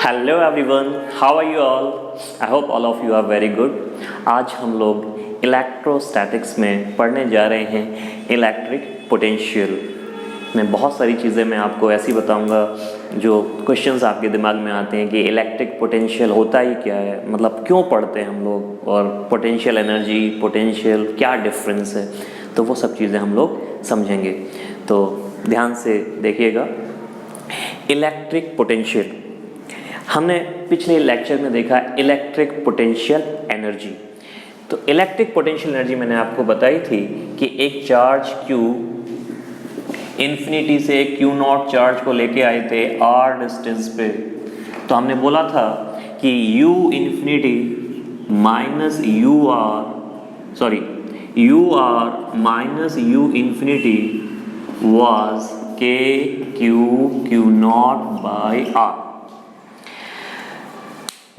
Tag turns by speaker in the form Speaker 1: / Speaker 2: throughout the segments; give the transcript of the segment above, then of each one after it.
Speaker 1: Hello everyone, how are you all? I hope all of you are very good. आज हम लोग electrostatics में पढ़ने जा रहे हैं इलेक्ट्रिक पोटेंशियल में। बहुत सारी चीज़ें मैं आपको ऐसी बताऊंगा जो क्वेश्चंस आपके दिमाग में आते हैं कि इलेक्ट्रिक पोटेंशियल होता ही क्या है, मतलब क्यों पढ़ते हैं हम लोग, और पोटेंशियल एनर्जी, पोटेंशियल क्या डिफरेंस है। तो वो सब चीज़ें हम लोग समझेंगे, तो ध्यान से देखिएगा। इलेक्ट्रिक पोटेंशियल हमने पिछले लेक्चर में देखा इलेक्ट्रिक पोटेंशियल एनर्जी। तो इलेक्ट्रिक पोटेंशियल एनर्जी मैंने आपको बताई थी कि एक चार्ज Q इन्फिनिटी से Q नॉट चार्ज को लेके आए थे R डिस्टेंस पे। तो हमने बोला था कि U infinity minus U R minus U infinity was Q not by R।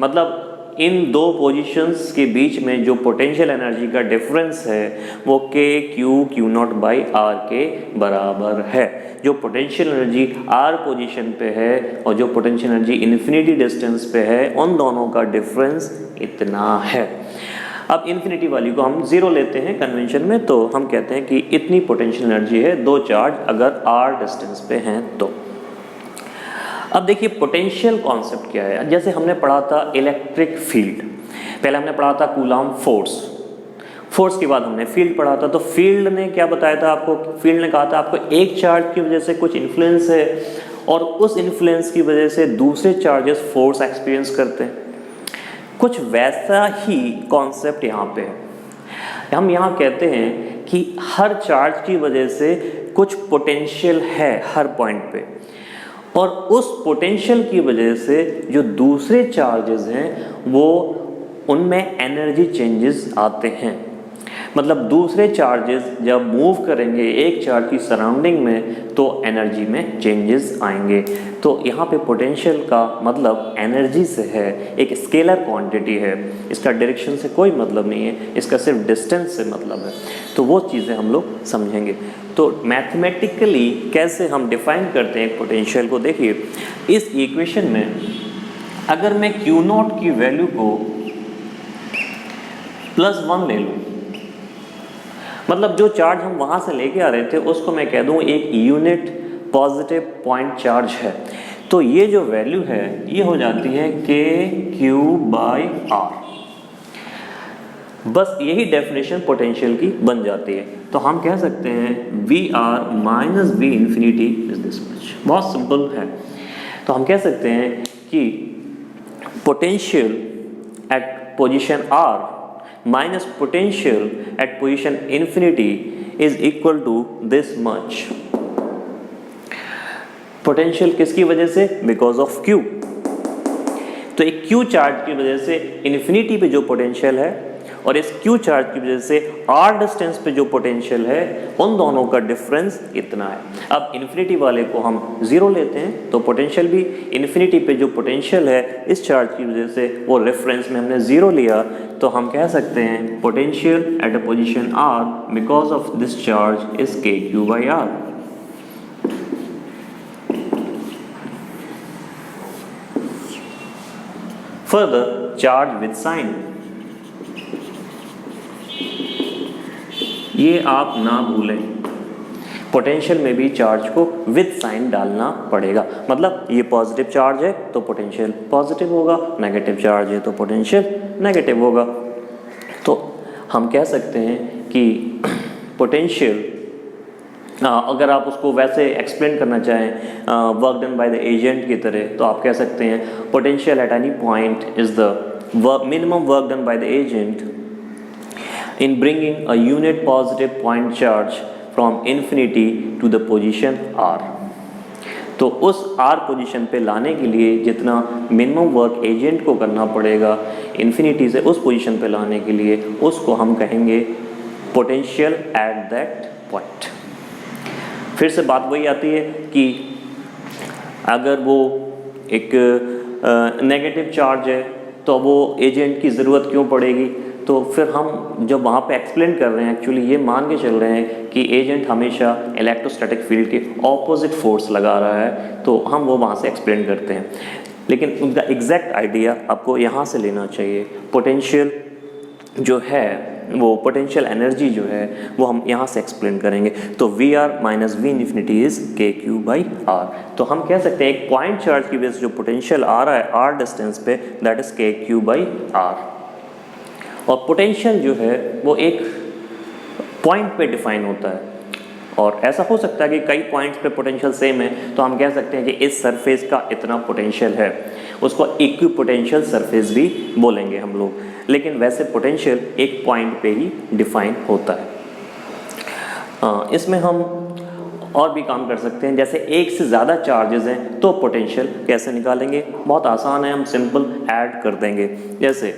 Speaker 1: मतलब इन दो पोजीशंस के बीच में जो पोटेंशियल एनर्जी का डिफरेंस है वो Q नॉट बाई R के बराबर है। जो पोटेंशियल एनर्जी R पोजीशन पे है और जो पोटेंशियल एनर्जी इन्फिनिटी डिस्टेंस पे है, उन दोनों का डिफरेंस इतना है। अब इन्फिनिटी वाली को हम जीरो लेते हैं कन्वेंशन में, तो हम कहते हैं कि इतनी पोटेंशियल एनर्जी है दो चार्ज अगर R डिस्टेंस पे हैं तो। अब देखिए पोटेंशियल कॉन्सेप्ट क्या है। जैसे हमने पढ़ा था इलेक्ट्रिक फील्ड, पहले हमने पढ़ा था कूलॉम फोर्स के बाद हमने फील्ड पढ़ा था। तो फील्ड ने क्या बताया था आपको? फील्ड ने कहा था आपको एक चार्ज की वजह से कुछ इन्फ्लुएंस है और उस इन्फ्लुएंस की वजह से दूसरे चार्जेस फोर्स एक्सपीरियंस करते हैं। कुछ वैसा ही कॉन्सेप्ट यहाँ पे है। हम यहाँ कहते हैं कि हर चार्ज की वजह से कुछ पोटेंशियल है हर पॉइंट पे, और उस पोटेंशियल की वजह से जो दूसरे चार्जेस हैं वो उनमें एनर्जी चेंजेस आते हैं। मतलब दूसरे चार्जेस जब मूव करेंगे एक चार्ज की सराउंडिंग में तो एनर्जी में चेंजेस आएंगे। तो यहाँ पे पोटेंशियल का मतलब एनर्जी से है, एक स्केलर क्वांटिटी है, इसका डायरेक्शन से कोई मतलब नहीं है, इसका सिर्फ डिस्टेंस से मतलब है। तो वो चीज़ें हम लोग समझेंगे। तो मैथमेटिकली कैसे हम डिफाइन करते हैं पोटेंशियल को, देखिए इस इक्वेशन में अगर मैं Q नॉट की वैल्यू को +1 ले लूँ, मतलब जो चार्ज हम वहाँ से लेके आ रहे थे उसको मैं कह दूँ एक यूनिट पॉजिटिव पॉइंट चार्ज है, तो ये जो वैल्यू है ये हो जाती है KQ/R। बस यही डेफिनेशन पोटेंशियल की बन जाती है। तो हम कह सकते हैं VR minus V infinity is this much. बहुत सिंपल है। तो हम कह सकते हैं कि potential at position R minus potential at position infinity is equal to this much. Potential किसकी वजह से? Because of Q। तो एक Q चार्ज की वजह से इन्फिनिटी पे जो पोटेंशियल है और इस Q चार्ज की वजह से R डिस्टेंस पे जो पोटेंशियल है, उन दोनों का डिफरेंस इतना है। अब इन्फिनिटी वाले को हम जीरो लेते हैं तो पोटेंशियल भी इन्फिनिटी पे जो पोटेंशियल है इस चार्ज की वजह से वो रेफरेंस में हमने जीरो लिया, तो हम कह सकते हैं potential at a position R because of this charge is KQ/R। Further charge with sign, ये आप ना भूलें, पोटेंशियल में भी चार्ज को विद साइन डालना पड़ेगा। मतलब ये पॉजिटिव चार्ज है तो पोटेंशियल पॉजिटिव होगा, नेगेटिव चार्ज है तो पोटेंशियल नेगेटिव होगा। तो हम कह सकते हैं कि पोटेंशियल, अगर आप उसको वैसे एक्सप्लेन करना चाहें work done by the agent की तरह, तो आप कह सकते हैं potential at any point is the minimum work done by the agent in bringing a unit positive point charge from infinity to the position R। तो उस R पोजीशन पे लाने के लिए जितना मिनिमम वर्क एजेंट को करना पड़ेगा इन्फिनिटी से उस पोजीशन पे लाने के लिए, उसको हम कहेंगे पोटेंशियल एट दैट पॉइंट। फिर से बात वही आती है कि अगर वो एक नेगेटिव चार्ज है तो वो एजेंट की ज़रूरत क्यों पड़ेगी? तो फिर हम जब वहाँ पे एक्सप्लेन कर रहे हैं एक्चुअली ये मान के चल रहे हैं कि एजेंट हमेशा इलेक्ट्रोस्टैटिक फील्ड के ऑपोजिट फोर्स लगा रहा है, तो हम वो वहाँ से एक्सप्लेन करते हैं। लेकिन उनका एग्जैक्ट आइडिया आपको यहाँ से लेना चाहिए। पोटेंशियल जो है वो पोटेंशियल एनर्जी जो है वो हम यहाँ से एक्सप्लेन करेंगे। तो V R minus V infinity is K Q by R. तो हम कह सकते हैं एक पॉइंट चार्ज की वजह से जो पोटेंशियल आ रहा है आर डिस्टेंस पे, that is K Q by are. और पोटेंशियल जो है वो एक पॉइंट पे डिफाइन होता है, और ऐसा हो सकता है कि कई पॉइंट्स पे पोटेंशियल सेम है, तो हम कह सकते हैं कि इस सरफेस का इतना पोटेंशियल है, उसको इक्विपोटेंशियल सरफेस भी बोलेंगे हम लोग। लेकिन वैसे पोटेंशियल एक पॉइंट पे ही डिफाइन होता है। इसमें हम और भी काम कर सकते हैं, जैसे एक से ज़्यादा चार्जेस हैं तो पोटेंशियल कैसे निकालेंगे, बहुत आसान है, हम सिंपल ऐड कर देंगे। जैसे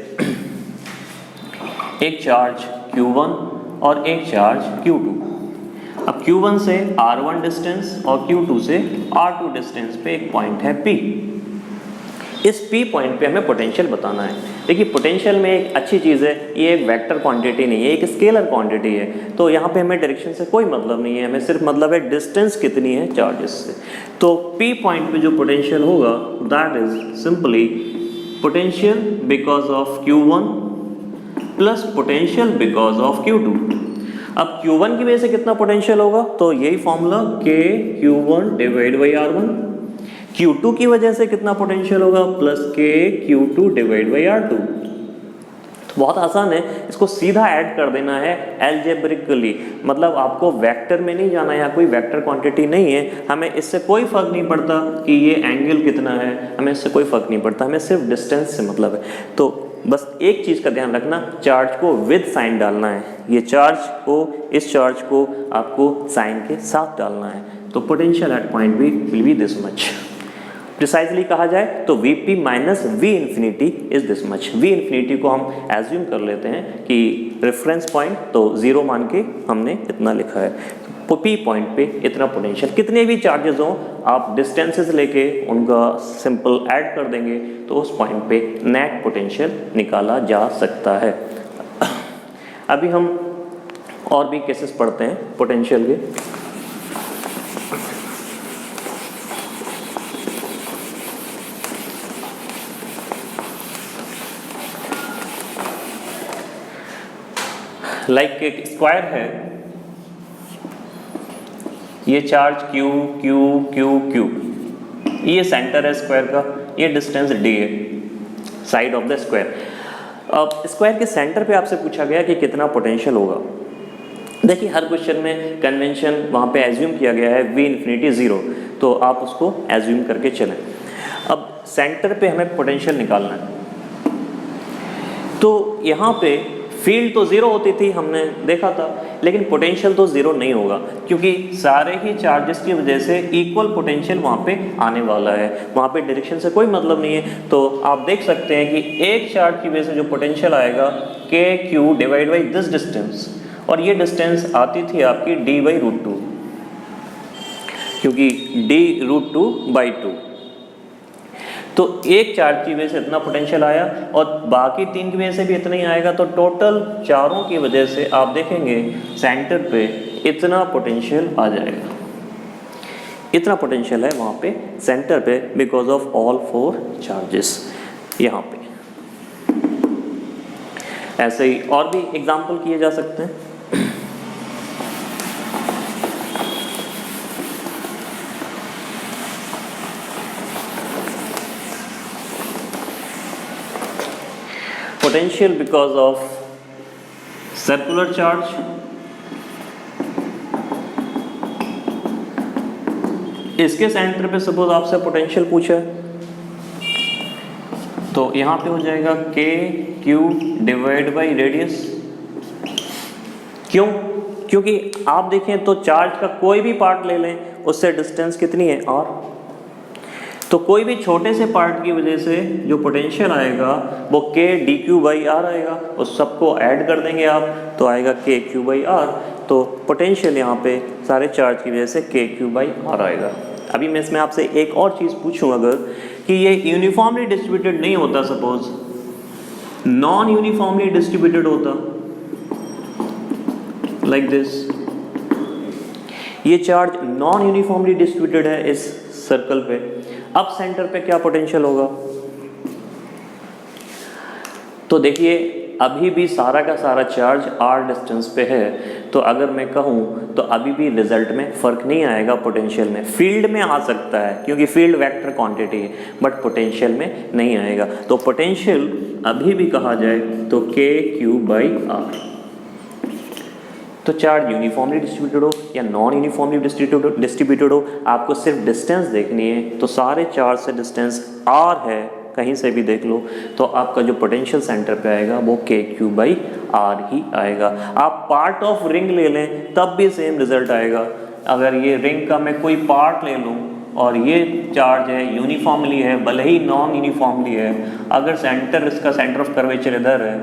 Speaker 1: एक चार्ज Q1 और एक चार्ज Q2। अब Q1 से R1 डिस्टेंस और Q2 से R2 डिस्टेंस पे एक पॉइंट है P। इस P पॉइंट पे हमें पोटेंशियल बताना है। देखिए पोटेंशियल में एक अच्छी चीज़ है, ये एक वेक्टर क्वांटिटी नहीं है, एक स्केलर क्वांटिटी है, तो यहाँ पे हमें डायरेक्शन से कोई मतलब नहीं है, हमें सिर्फ मतलब है डिस्टेंस कितनी है चार्जेस से। तो P पॉइंट पे जो पोटेंशियल होगा that is simply potential because of Q1 plus potential because of Q2। अब Q1 की वजह से कितना पोटेंशियल होगा, तो यही formula K Q1 divide by R1। Q2 की वजह से कितना पोटेंशियल होगा, plus K Q2 divide by R2। तो बहुत आसान है, इसको सीधा ऐड कर देना है एल्जेब्रिकली, मतलब आपको वेक्टर में नहीं जाना है, यहाँ कोई वेक्टर क्वांटिटी नहीं है, हमें इससे कोई फर्क नहीं पड़ता कि ये एंगल कितना है, हमें इससे कोई फर्क नहीं पड़ता, हमें सिर्फ डिस्टेंस से मतलब है। तो बस एक चीज़ का ध्यान रखना, चार्ज को विद साइन डालना है, ये चार्ज को, इस चार्ज को आपको साइन के साथ डालना है। तो potential at point B will be this much. Precisely कहा जाए तो Vp minus V infinity is this much. V infinity को हम एज्यूम कर लेते हैं कि रेफरेंस पॉइंट, तो 0 मान के हमने इतना लिखा है। तो P पॉइंट पे इतना पोटेंशियल, कितने भी चार्जेस हों आप डिस्टेंसेस लेके उनका सिंपल ऐड कर देंगे तो उस पॉइंट पे नेट पोटेंशियल निकाला जा सकता है। अभी हम और भी केसेस पढ़ते हैं पोटेंशियल के। लाइक एक स्क्वायर है, ये charge Q Q Q Q, ये सेंटर है स्क्वायर का, ये डिस्टेंस D है साइड ऑफ द स्क्वायर। अब स्क्वायर के सेंटर पे आपसे पूछा गया कि कितना पोटेंशियल होगा। देखिए हर क्वेश्चन में कन्वेंशन वहाँ पे एज्यूम किया गया है V इन्फिनिटी 0, तो आप उसको एज्यूम करके चलें। अब सेंटर पे हमें पोटेंशियल निकालना है, तो यहाँ पे फील्ड तो 0 होती थी, हमने देखा था, लेकिन पोटेंशियल तो 0 नहीं होगा, क्योंकि सारे ही चार्जेस की वजह से इक्वल पोटेंशियल वहाँ पे आने वाला है, वहाँ पे डायरेक्शन से कोई मतलब नहीं है। तो आप देख सकते हैं कि एक चार्ज की वजह से जो पोटेंशियल आएगा के Q divide by this distance, और ये डिस्टेंस आती थी आपकी d बाई रूट 2, क्योंकि d रूट 2 बाई 2। तो एक चार्ज की वजह से इतना पोटेंशियल आया और बाकी 3 की वजह से भी इतना ही आएगा, तो टोटल चारों की वजह से आप देखेंगे सेंटर पे इतना पोटेंशियल आ जाएगा, इतना पोटेंशियल है वहाँ पे सेंटर पे बिकॉज ऑफ ऑल 4 चार्जेस। यहाँ पे ऐसे ही और भी एग्जाम्पल किए जा सकते हैं। Potential because of circular charge, इसके सेंटर पे सपोज आपसे पोटेंशियल पूछा है, तो यहाँ पे हो जाएगा k q divide by radius. क्यों? क्योंकि आप देखें तो चार्ज का कोई भी पार्ट ले लें उससे डिस्टेंस कितनी है r, तो कोई भी छोटे से पार्ट की वजह से जो पोटेंशियल आएगा वो k dq बाई आर आएगा, उस सबको ऐड कर देंगे आप तो आएगा k q बाई आर। तो पोटेंशियल यहाँ पे सारे चार्ज की वजह से k q बाई आर आएगा। अभी मैं इसमें आपसे एक और चीज़ पूछूं, अगर कि ये यूनिफॉर्मली डिस्ट्रीब्यूटेड नहीं होता, सपोज नॉन यूनिफॉर्मली डिस्ट्रीब्यूटेड होता लाइक दिस, ये चार्ज नॉन यूनिफॉर्मली डिस्ट्रीब्यूटेड है इस सर्कल पे, अब सेंटर पे क्या पोटेंशियल होगा? तो देखिए अभी भी सारा का सारा चार्ज r डिस्टेंस पे है, तो अगर मैं कहूँ तो अभी भी रिजल्ट में फ़र्क नहीं आएगा पोटेंशियल में। फील्ड में आ सकता है क्योंकि फील्ड वेक्टर क्वांटिटी है, बट पोटेंशियल में नहीं आएगा। तो पोटेंशियल अभी भी कहा जाए तो KQ/R। तो चार्ज यूनिफॉर्मली डिस्ट्रीब्यूटेड हो या नॉन यूनिफॉर्मली डिस्ट्रीब्यूटेड हो, आपको सिर्फ डिस्टेंस देखनी है। तो सारे चार्ज से डिस्टेंस r है, कहीं से भी देख लो, तो आपका जो पोटेंशियल सेंटर पे आएगा वो KQ/R ही आएगा। आप पार्ट ऑफ रिंग ले लें तब भी सेम रिजल्ट आएगा। अगर ये रिंग का मैं कोई पार्ट ले लूँ और ये चार्ज है यूनिफॉर्मली है, भले ही नॉन यूनिफॉर्मली है, अगर सेंटर इसका सेंटर ऑफ कर्वेचर इधर है,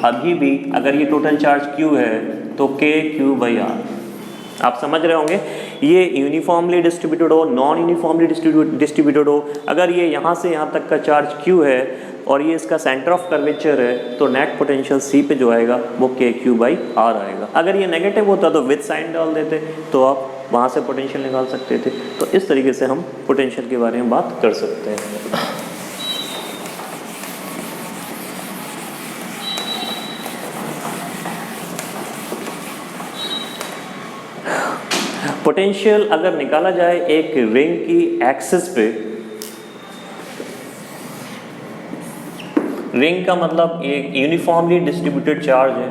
Speaker 1: अभी भी अगर ये टोटल चार्ज Q है तो KQ/R। आप समझ रहे होंगे, ये यूनिफॉर्मली डिस्ट्रीब्यूटेड हो, नॉन यूनिफॉर्मली डिस्ट्रीब्यूटेड हो, अगर ये यहाँ से यहाँ तक का चार्ज Q है और ये इसका सेंटर ऑफ कर्वेचर है, तो नेट पोटेंशियल C पे जो आएगा वो KQ/R आएगा। अगर ये नेगेटिव होता तो विद साइन डाल देते, तो आप वहाँ से पोटेंशियल निकाल सकते थे। तो इस तरीके से हम पोटेंशियल के बारे में बात कर सकते हैं। पोटेंशियल अगर निकाला जाए एक रिंग की एक्सिस पे, रिंग का मतलब एक यूनिफॉर्मली डिस्ट्रीब्यूटेड चार्ज है,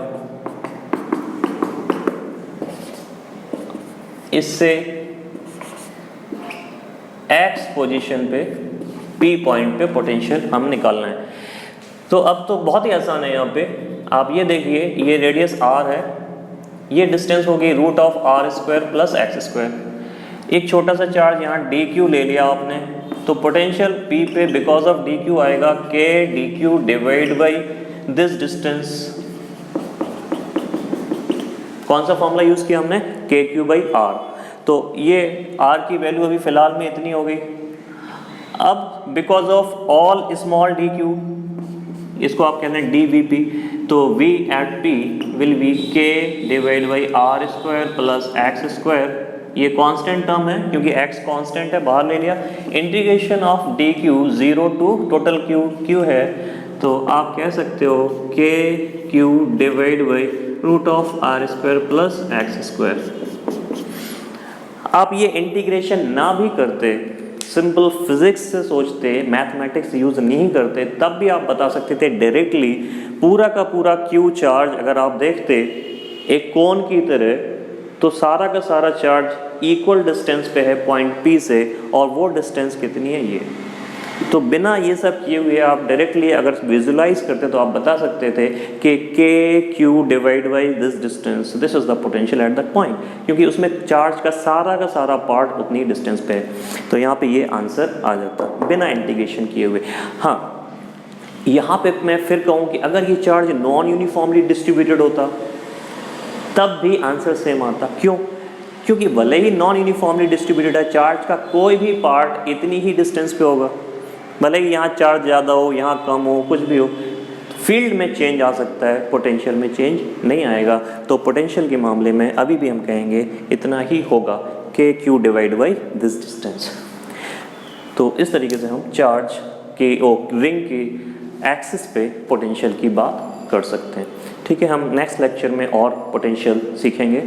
Speaker 1: इससे x पोजीशन पे P पॉइंट पे पोटेंशियल हम निकालना है। तो अब तो बहुत ही आसान है। यहाँ पे आप ये देखिए, ये रेडियस r है, ये डिस्टेंस होगी √r² + x²। एक छोटा सा चार्ज यहाँ dq ले लिया आपने, तो पोटेंशियल P पे बिकॉज ऑफ dq आएगा k dq divide by this distance. कौन सा फॉर्मूला यूज किया हमने? KQ/R। तो ये r की वैल्यू अभी फिलहाल में इतनी हो गई। अब because of all small dq, इसको आप कहते हैं dVp, तो V at P will be K divide by R² + x²। ये कांस्टेंट टर्म है क्योंकि x कांस्टेंट है, बाहर ले लिया। Integration of dq 0 to total q है, तो आप कह सकते हो KQ divide by √r² + x²। आप ये इंटीग्रेशन ना भी करते, सिंपल फिजिक्स से सोचते, मैथमेटिक्स यूज नहीं करते, तब भी आप बता सकते थे डायरेक्टली पूरा का पूरा Q चार्ज अगर आप देखते एक कोन की तरह, तो सारा का सारा चार्ज इक्वल डिस्टेंस पे है पॉइंट P से, और वो डिस्टेंस कितनी है ये। तो बिना ये सब किए हुए आप डायरेक्टली अगर विजुलाइज करते तो आप बता सकते थे कि KQ divide by this distance, this is the potential at that point, क्योंकि उसमें चार्ज का सारा पार्ट उतनी डिस्टेंस पे है। तो यहाँ पे ये आंसर आ जाता बिना इंटीग्रेशन किए हुए। हाँ, यहाँ पे मैं फिर कहूँ कि अगर ये चार्ज नॉन यूनिफॉर्मली डिस्ट्रीब्यूटेड होता तब भी आंसर सेम आता। क्यों? क्योंकि भले ही नॉन यूनिफॉर्मली डिस्ट्रीब्यूटेड है, चार्ज का कोई भी पार्ट इतनी ही डिस्टेंस पे होगा, भले ही यहाँ चार्ज ज़्यादा हो, यहाँ कम हो, कुछ भी हो, फील्ड में चेंज आ सकता है, पोटेंशियल में चेंज नहीं आएगा। तो पोटेंशियल के मामले में अभी भी हम कहेंगे इतना ही होगा, KQ divide by this distance. तो इस तरीके से हम चार्ज के रिंग के एक्सिस पे पोटेंशियल की बात कर सकते हैं। ठीक है, हम नेक्स्ट लेक्चर में और पोटेंशियल सीखेंगे।